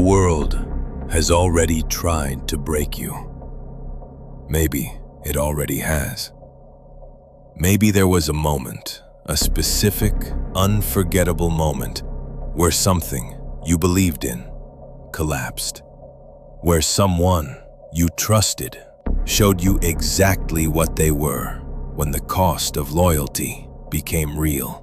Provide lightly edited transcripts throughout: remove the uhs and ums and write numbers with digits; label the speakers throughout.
Speaker 1: world has already tried to break you. Maybe it already has. Maybe there was a moment, a specific, unforgettable moment, where something you believed in collapsed. Where someone you trusted showed you exactly what they were when the cost of loyalty became real.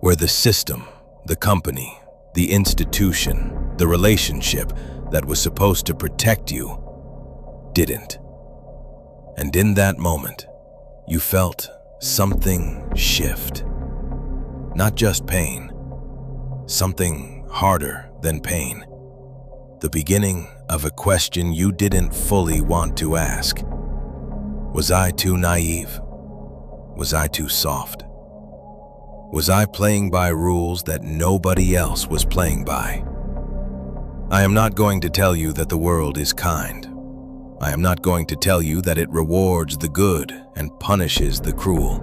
Speaker 1: Where the system, the company, the institution, the relationship that was supposed to protect you didn't. And in that moment, you felt something shift. Not just pain, something harder than pain. The beginning of a question you didn't fully want to ask. Was I too naive? Was I too soft? Was I playing by rules that nobody else was playing by? I am not going to tell you that the world is kind. I am not going to tell you that it rewards the good and punishes the cruel.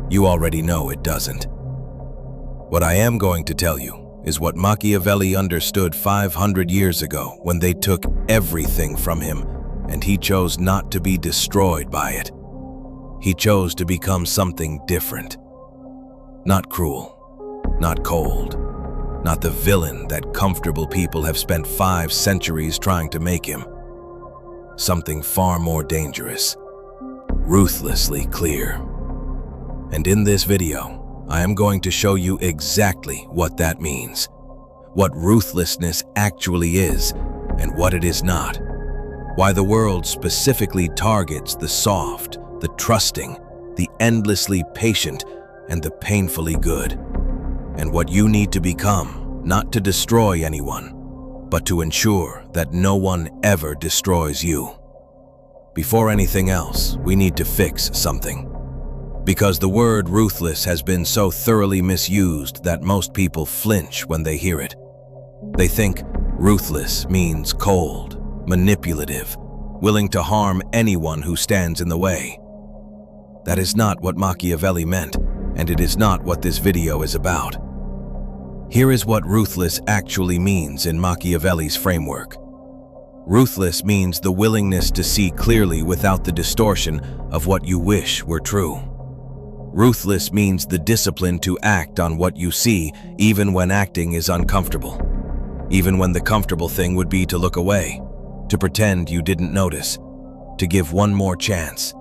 Speaker 1: You already know it doesn't. What I am going to tell you is what Machiavelli understood 500 years ago when they took everything from him and he chose not to be destroyed by it. He chose to become something different. Not cruel, not cold, not the villain that comfortable people have spent 5 centuries trying to make him. Something far more dangerous, ruthlessly clear. And in this video, I am going to show you exactly what that means, what ruthlessness actually is and what it is not, why the world specifically targets the soft, the trusting, the endlessly patient, and the painfully good, and what you need to become, not to destroy anyone, but to ensure that no one ever destroys you. Before anything else, we need to fix something. Because the word ruthless has been so thoroughly misused that most people flinch when they hear it. They think ruthless means cold, manipulative, willing to harm anyone who stands in the way. That is not what Machiavelli meant, and it is not what this video is about. Here is what ruthless actually means in Machiavelli's framework. Ruthless means the willingness to see clearly without the distortion of what you wish were true. Ruthless means the discipline to act on what you see even when acting is uncomfortable. Even when the comfortable thing would be to look away, to pretend you didn't notice, to give one more chance,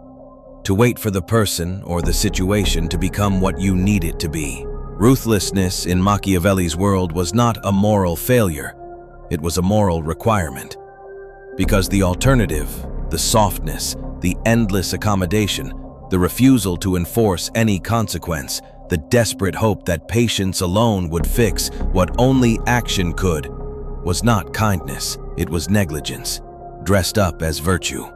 Speaker 1: to wait for the person or the situation to become what you need it to be. Ruthlessness in Machiavelli's world was not a moral failure, it was a moral requirement. Because the alternative, the softness, the endless accommodation, the refusal to enforce any consequence, the desperate hope that patience alone would fix what only action could, was not kindness, it was negligence, dressed up as virtue.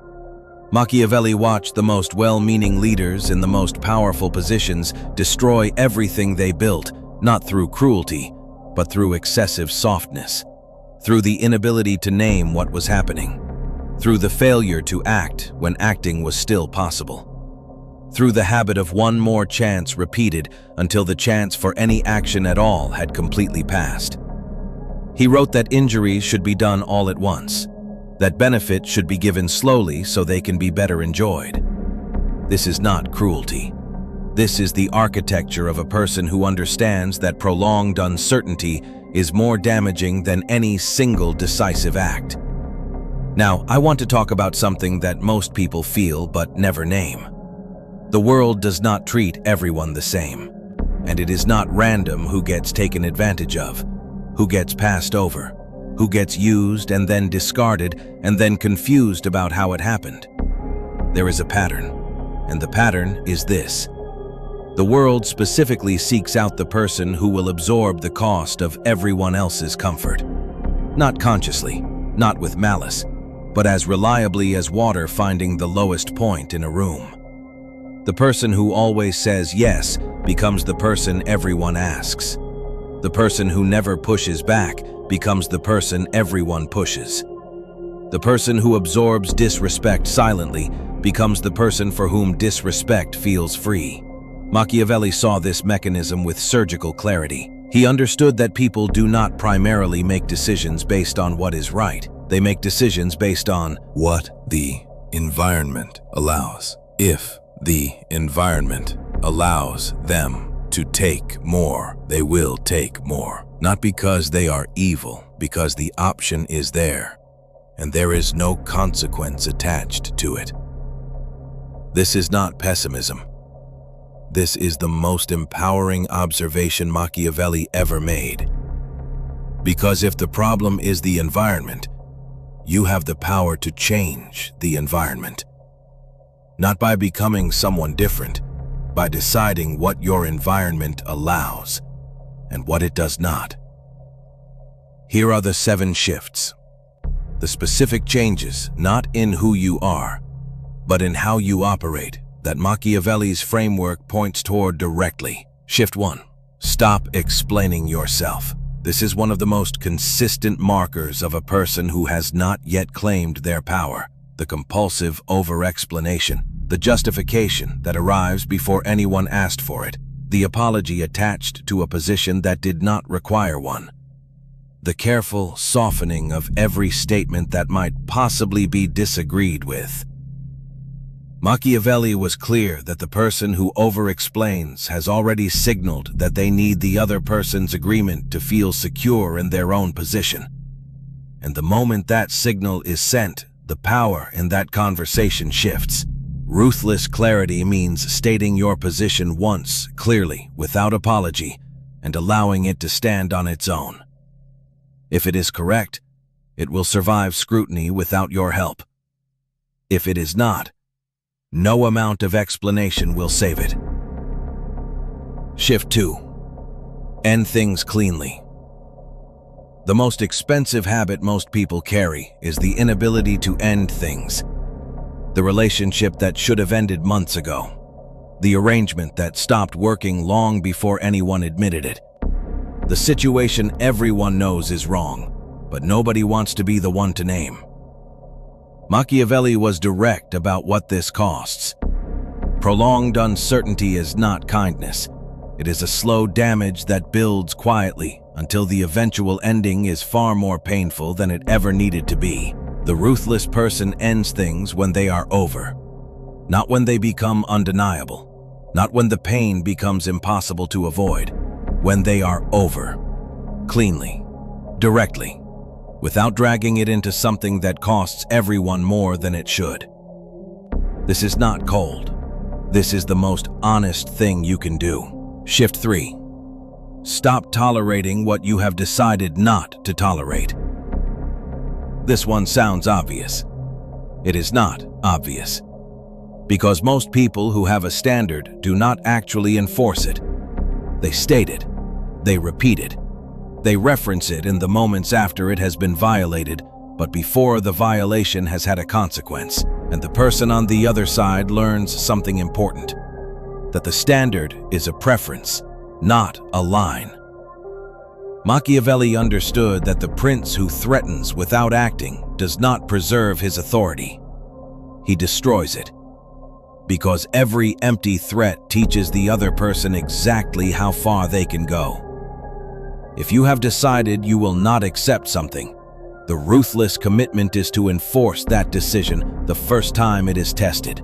Speaker 1: Machiavelli watched the most well-meaning leaders in the most powerful positions destroy everything they built, not through cruelty, but through excessive softness, through the inability to name what was happening, through the failure to act when acting was still possible, through the habit of one more chance repeated until the chance for any action at all had completely passed. He wrote that injuries should be done all at once, that benefits should be given slowly so they can be better enjoyed. This is not cruelty. This is the architecture of a person who understands that prolonged uncertainty is more damaging than any single decisive act. Now, I want to talk about something that most people feel but never name. The world does not treat everyone the same, and it is not random who gets taken advantage of, who gets passed over, who gets used and then discarded and then confused about how it happened. There is a pattern, and the pattern is this. The world specifically seeks out the person who will absorb the cost of everyone else's comfort. Not consciously, not with malice, but as reliably as water finding the lowest point in a room. The person who always says yes becomes the person everyone asks. The person who never pushes back becomes the person everyone pushes. The person who absorbs disrespect silently becomes the person for whom disrespect feels free. Machiavelli saw this mechanism with surgical clarity. He understood that people do not primarily make decisions based on what is right. They make decisions based on what the environment allows. If the environment allows them to take more, they will take more. Not because they are evil, because the option is there, and there is no consequence attached to it. This is not pessimism. This is the most empowering observation Machiavelli ever made. Because if the problem is the environment, you have the power to change the environment. Not by becoming someone different, by deciding what your environment allows and what it does not. Here are the 7 shifts. The specific changes, not in who you are, but in how you operate, that Machiavelli's framework points toward directly. Shift 1. Stop explaining yourself. This is one of the most consistent markers of a person who has not yet claimed their power. The compulsive over-explanation, the justification that arrives before anyone asked for it, the apology attached to a position that did not require one. The careful softening of every statement that might possibly be disagreed with. Machiavelli was clear that the person who over-explains has already signaled that they need the other person's agreement to feel secure in their own position. And the moment that signal is sent, the power in that conversation shifts. Ruthless clarity means stating your position once, clearly, without apology, and allowing it to stand on its own. If it is correct, it will survive scrutiny without your help. If it is not, no amount of explanation will save it. Shift 2. End things cleanly. The most expensive habit most people carry is the inability to end things. The relationship that should have ended months ago. The arrangement that stopped working long before anyone admitted it. The situation everyone knows is wrong, but nobody wants to be the one to name. Machiavelli was direct about what this costs. Prolonged uncertainty is not kindness. It is a slow damage that builds quietly until the eventual ending is far more painful than it ever needed to be. The ruthless person ends things when they are over, not when they become undeniable, not when the pain becomes impossible to avoid, when they are over, cleanly, directly, without dragging it into something that costs everyone more than it should. This is not cold. This is the most honest thing you can do. Shift 3. Stop tolerating what you have decided not to tolerate. This one sounds obvious. It is not obvious. Because most people who have a standard do not actually enforce it. They state it. They repeat it. They reference it in the moments after it has been violated, but before the violation has had a consequence, and the person on the other side learns something important. That the standard is a preference, not a line. Machiavelli understood that the prince who threatens without acting does not preserve his authority. He destroys it. Because every empty threat teaches the other person exactly how far they can go. If you have decided you will not accept something, the ruthless commitment is to enforce that decision the first time it is tested.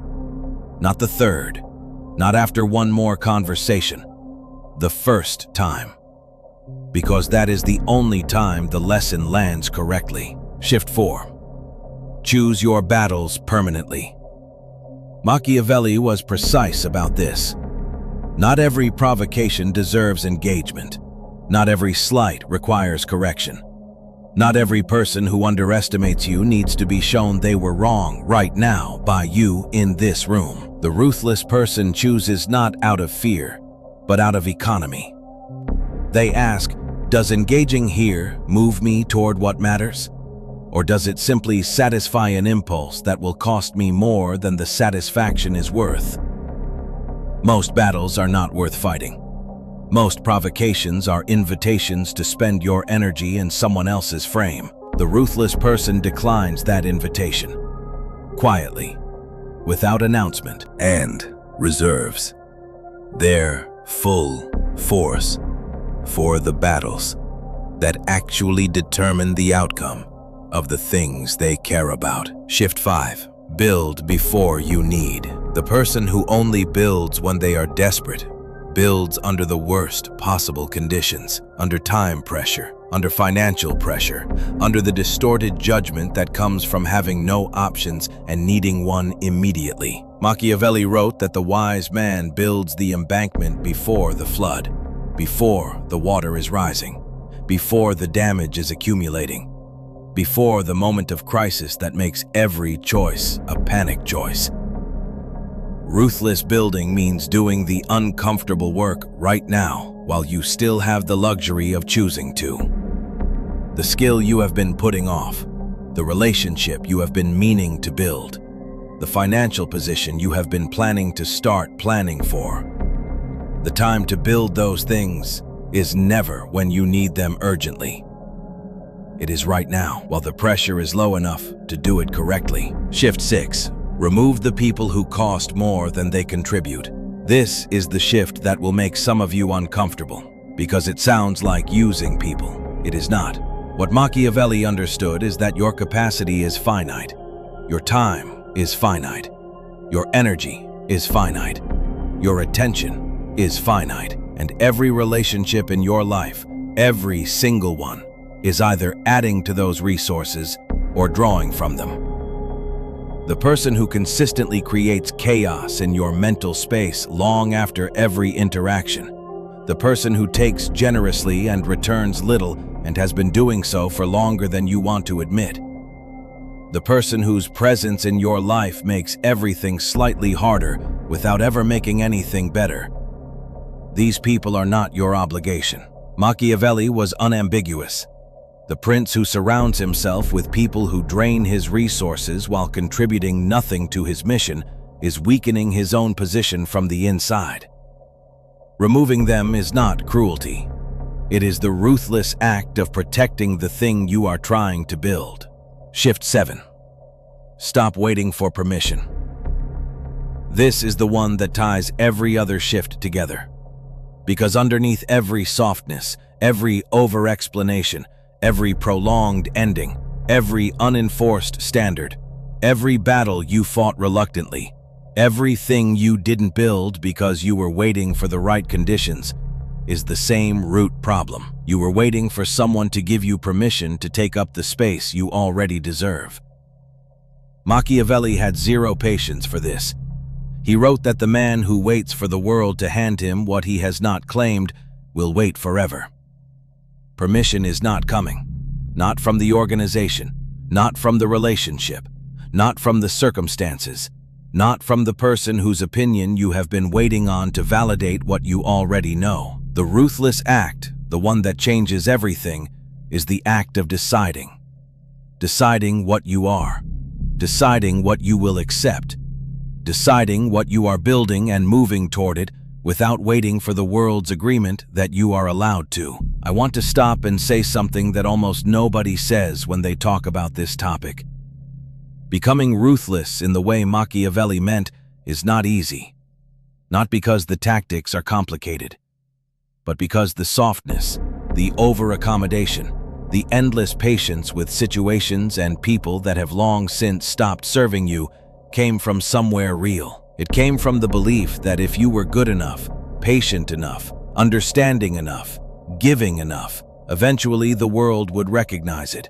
Speaker 1: Not the third, not after one more conversation, the first time. Because that is the only time the lesson lands correctly. Shift 4. Choose your battles permanently. Machiavelli was precise about this. Not every provocation deserves engagement. Not every slight requires correction. Not every person who underestimates you needs to be shown they were wrong right now by you in this room. The ruthless person chooses not out of fear, but out of economy. They ask, does engaging here move me toward what matters? Or does it simply satisfy an impulse that will cost me more than the satisfaction is worth? Most battles are not worth fighting. Most provocations are invitations to spend your energy in someone else's frame. The ruthless person declines that invitation, quietly, without announcement, and reserves their full force for the battles that actually determine the outcome of the things they care about. Shift 5. Build before you need. The person who only builds when they are desperate builds under the worst possible conditions, under time pressure, under financial pressure, under the distorted judgment that comes from having no options and needing one immediately. Machiavelli wrote that the wise man builds the embankment before the flood, before the water is rising, before the damage is accumulating, before the moment of crisis that makes every choice a panic choice. Ruthless building means doing the uncomfortable work right now while you still have the luxury of choosing to. The skill you have been putting off, the relationship you have been meaning to build, the financial position you have been planning to start planning for. The time to build those things is never when you need them urgently. It is right now, while the pressure is low enough to do it correctly. Shift 6. Remove the people who cost more than they contribute. This is the shift that will make some of you uncomfortable, because it sounds like using people. It is not. What Machiavelli understood is that your capacity is finite. Your time is finite. Your energy is finite. Your attention is finite. And every relationship in your life, every single one, is either adding to those resources or drawing from them. The person who consistently creates chaos in your mental space long after every interaction, the person who takes generously and returns little and has been doing so for longer than you want to admit, the person whose presence in your life makes everything slightly harder without ever making anything better. These people are not your obligation. Machiavelli was unambiguous. The prince who surrounds himself with people who drain his resources while contributing nothing to his mission is weakening his own position from the inside. Removing them is not cruelty. It is the ruthless act of protecting the thing you are trying to build. Shift 7. Stop waiting for permission. This is the one that ties every other shift together. Because underneath every softness, every over-explanation, every prolonged ending, every unenforced standard, every battle you fought reluctantly, everything you didn't build because you were waiting for the right conditions, is the same root problem. You were waiting for someone to give you permission to take up the space you already deserve. Machiavelli had zero patience for this. He wrote that the man who waits for the world to hand him what he has not claimed will wait forever. Permission is not coming. Not from the organization, not from the relationship, not from the circumstances, not from the person whose opinion you have been waiting on to validate what you already know. The ruthless act, the one that changes everything, is the act of deciding. Deciding what you are. Deciding what you will accept. Deciding what you are building and moving toward it without waiting for the world's agreement that you are allowed to. I want to stop and say something that almost nobody says when they talk about this topic. Becoming ruthless in the way Machiavelli meant is not easy. Not because the tactics are complicated, but because the softness, the over-accommodation, the endless patience with situations and people that have long since stopped serving you came from somewhere real. It came from the belief that if you were good enough, patient enough, understanding enough, giving enough, eventually the world would recognize it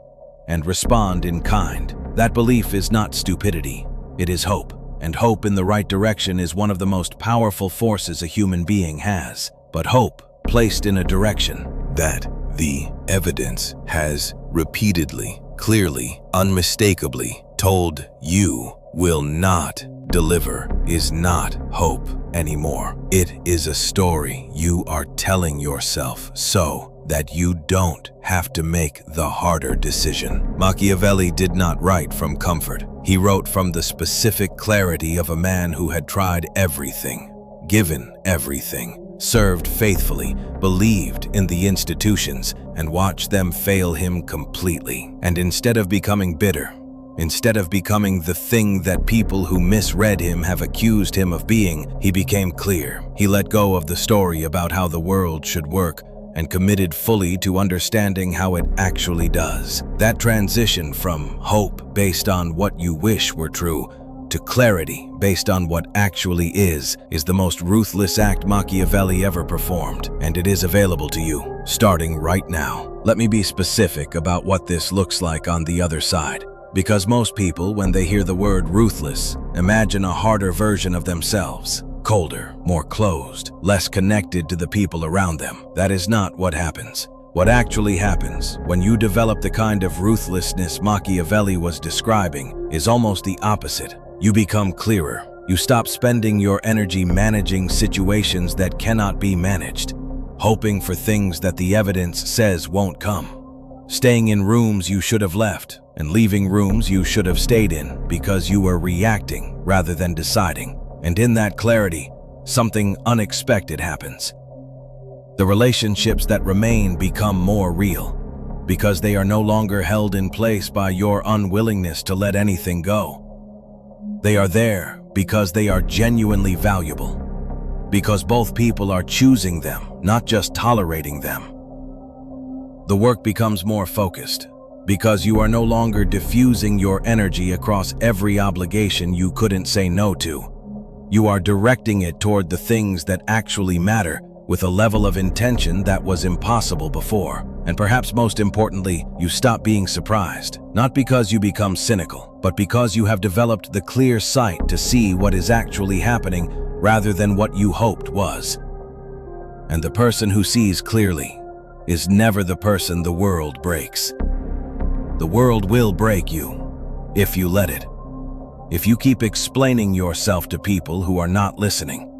Speaker 1: and respond in kind. That belief is not stupidity, it is hope. And hope in the right direction is one of the most powerful forces a human being has. But hope placed in a direction
Speaker 2: that the evidence has repeatedly, clearly, unmistakably told you will not deliver is not hope anymore. It is a story you are telling yourself so that you don't have to make the harder decision. Machiavelli did not write from comfort. He wrote from the specific clarity of a man who had tried everything, given everything, served faithfully, believed in the institutions, and watched them fail him completely. And instead of becoming bitter, instead of becoming the thing that people who misread him have accused him of being, he became clear. He let go of the story about how the world should work and committed fully to understanding how it actually does. That transition from hope based on what you wish were true to clarity based on what actually is the most ruthless act Machiavelli ever performed, and it is available to you, starting right now. Let me be specific about what this looks like on the other side, because most people, when they hear the word ruthless, imagine a harder version of themselves, colder, more closed, less connected to the people around them. That is not what happens. What actually happens when you develop the kind of ruthlessness Machiavelli was describing is almost the opposite. You become clearer. You stop spending your energy managing situations that cannot be managed, hoping for things that the evidence says won't come, staying in rooms you should have left, and leaving rooms you should have stayed in because you were reacting rather than deciding. And in that clarity, something unexpected happens. The relationships that remain become more real, because they are no longer held in place by your unwillingness to let anything go. They are there because they are genuinely valuable, because both people are choosing them, not just tolerating them. The work becomes more focused, because you are no longer diffusing your energy across every obligation you couldn't say no to. You are directing it toward the things that actually matter with a level of intention that was impossible before. And perhaps most importantly, you stop being surprised, not because you become cynical, but because you have developed the clear sight to see what is actually happening rather than what you hoped was. And the person who sees clearly is never the person the world breaks. The world will break you if you let it. If you keep explaining yourself to people who are not listening.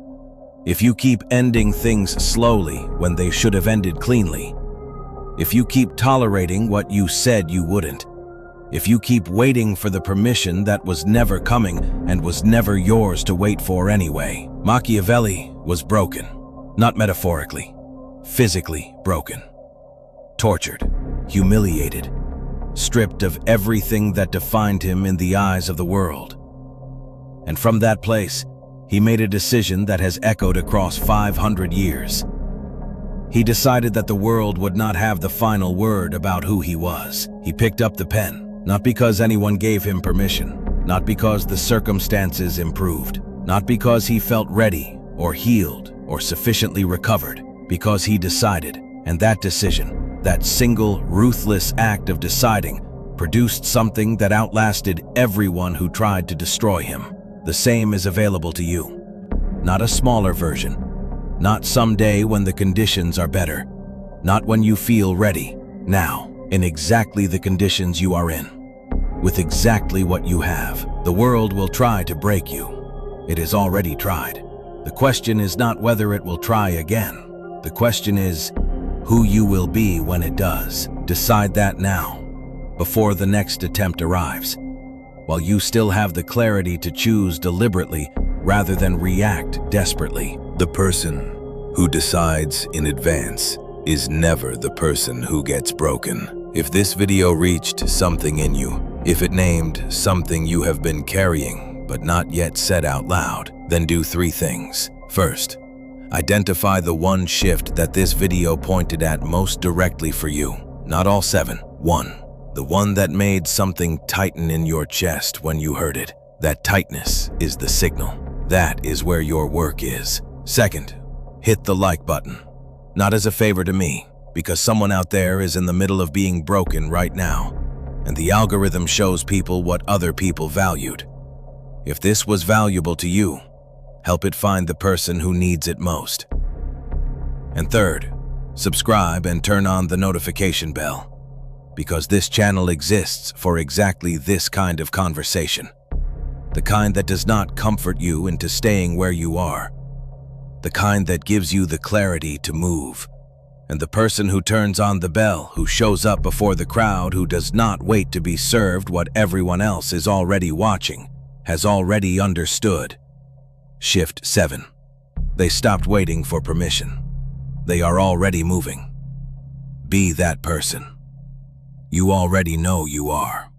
Speaker 2: If you keep ending things slowly when they should have ended cleanly. If you keep tolerating what you said you wouldn't. If you keep waiting for the permission that was never coming and was never yours to wait for anyway. Machiavelli was broken, not metaphorically, physically broken. Tortured, humiliated, stripped of everything that defined him in the eyes of the world. And from that place, he made a decision that has echoed across 500 years. He decided that the world would not have the final word about who he was. He picked up the pen, not because anyone gave him permission, not because the circumstances improved, not because he felt ready or healed or sufficiently recovered, because he decided, and that decision, that single ruthless act of deciding, produced something that outlasted everyone who tried to destroy him. The same is available to you. Not a smaller version. Not someday when the conditions are better. Not when you feel ready. Now, in exactly the conditions you are in. With exactly what you have. The world will try to break you. It has already tried. The question is not whether it will try again. The question is who you will be when it does. Decide that now, before the next attempt arrives. While you still have the clarity to choose deliberately rather than react desperately.
Speaker 1: The person who decides in advance is never the person who gets broken. If this video reached something in you, if it named something you have been carrying but not yet said out loud, then do 3 things. First, identify the one shift that this video pointed at most directly for you. Not all 7. 1. The one that made something tighten in your chest when you heard it. That tightness is the signal. That is where your work is. Second, hit the like button. Not as a favor to me, because someone out there is in the middle of being broken right now, and the algorithm shows people what other people valued. If this was valuable to you, help it find the person who needs it most. And third, subscribe and turn on the notification bell, because this channel exists for exactly this kind of conversation. The kind that does not comfort you into staying where you are. The kind that gives you the clarity to move. And the person who turns on the bell, who shows up before the crowd, who does not wait to be served what everyone else is already watching, has already understood. Shift 7. They stopped waiting for permission. They are already moving. Be that person. You already know you are.